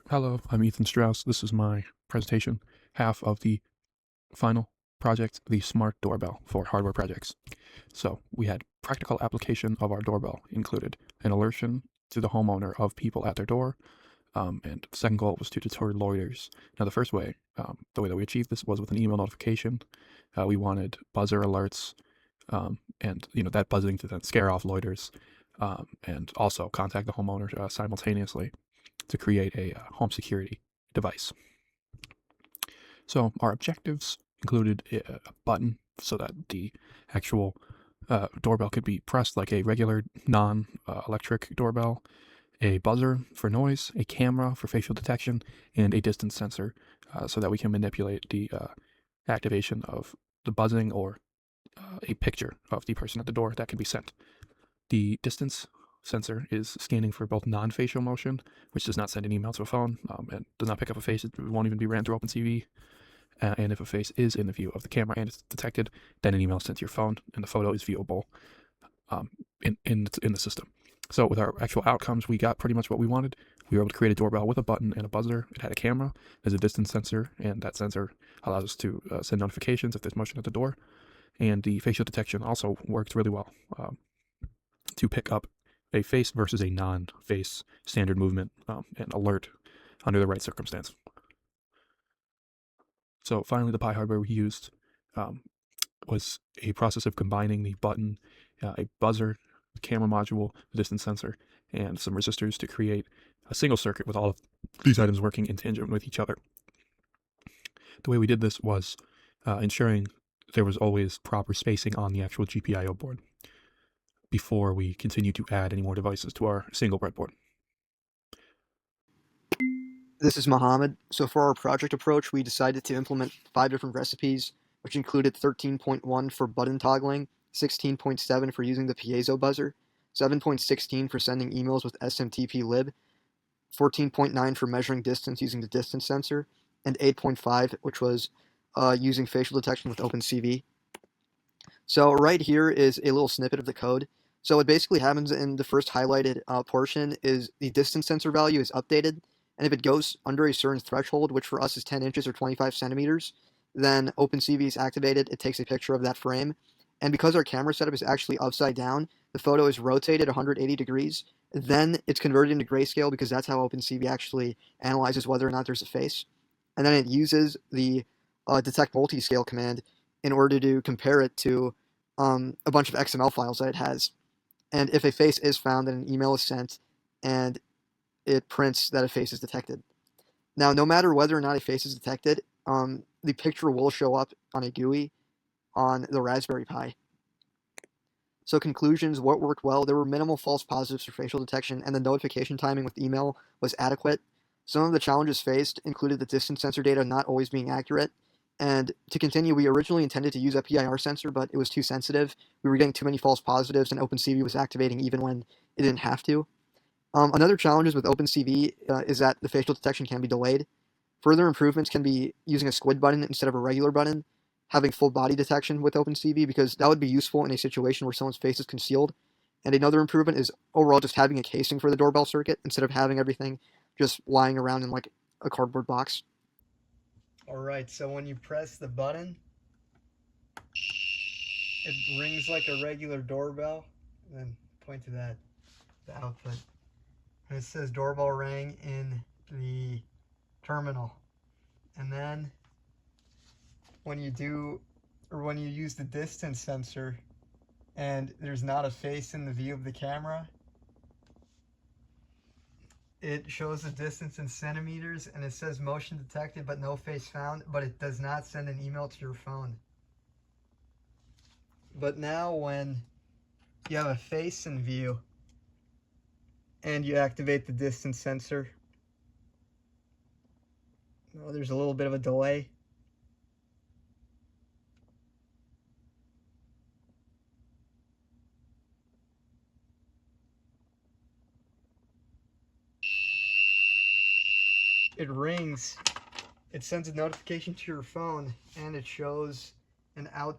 Hello, I'm Ethan Strauss. This is my presentation, half of the final project, the smart doorbell for hardware projects. So we had practical application of our doorbell included an alertion to the homeowner of people at their door, and the second goal was to deter loiters. Now the first way, the way that we achieved this was with an email notification. We wanted buzzer alerts, and that buzzing to then scare off loiters, and also contact the homeowner simultaneously to create a home security device. So our objectives included a button so that the actual doorbell could be pressed like a regular non-electric doorbell, a buzzer for noise, a camera for facial detection, and a distance sensor so that we can manipulate the activation of the buzzing or a picture of the person at the door that can be sent. The distance sensor is scanning for both non-facial motion, which does not send an email to a phone, and does not pick up a face. It won't even be ran through OpenCV. And if a face is in the view of the camera and it's detected, then an email is sent to your phone, and the photo is viewable in the system. So with our actual outcomes, we got pretty much what we wanted. We were able to create a doorbell with a button and a buzzer. It had a camera, there's a distance sensor, and that sensor allows us to send notifications if there's motion at the door. And the facial detection also worked really well to pick up a face versus a non-face standard movement and alert under the right circumstance. So finally, the Pi hardware we used was a process of combining the button, a buzzer, the camera module, the distance sensor, and some resistors to create a single circuit with all of these items working in tangent with each other. The way we did this was ensuring there was always proper spacing on the actual GPIO board before we continue to add any more devices to our single breadboard. This is Mohammed. So for our project approach, we decided to implement 5 different recipes, which included 13.1 for button toggling, 16.7 for using the piezo buzzer, 7.16 for sending emails with SMTP lib, 14.9 for measuring distance using the distance sensor, and 8.5, which was using facial detection with OpenCV. So right here is a little snippet of the code. So what basically happens in the first highlighted portion is the distance sensor value is updated, and if it goes under a certain threshold, which for us is 10 inches or 25 centimeters, then OpenCV is activated. It takes a picture of that frame, and because our camera setup is actually upside down, the photo is rotated 180 degrees. Then it's converted into grayscale because that's how OpenCV actually analyzes whether or not there's a face, and then it uses the detect multiscale command in order to compare it to a bunch of XML files that it has. And if a face is found, then an email is sent, and it prints that a face is detected. Now, no matter whether or not a face is detected, the picture will show up on a GUI on the Raspberry Pi. So conclusions, what worked well? There were minimal false positives for facial detection, and the notification timing with email was adequate. Some of the challenges faced included the distance sensor data not always being accurate. And to continue, we originally intended to use a PIR sensor, but it was too sensitive. We were getting too many false positives, and OpenCV was activating even when it didn't have to. Another challenge with OpenCV is that the facial detection can be delayed. Further improvements can be using a squid button instead of a regular button, having full body detection with OpenCV, because that would be useful in a situation where someone's face is concealed. And another improvement is overall just having a casing for the doorbell circuit instead of having everything just lying around in like a cardboard box. Alright, so when you press the button, it rings like a regular doorbell. And then point to that, the output. And it says doorbell rang in the terminal. And then when you use the distance sensor and there's not a face in the view of the camera, it shows the distance in centimeters and it says motion detected but no face found, but it does not send an email to your phone. But now when you have a face in view and you activate the distance sensor, well, there's a little bit of a delay. It rings, it sends a notification to your phone, and it shows an out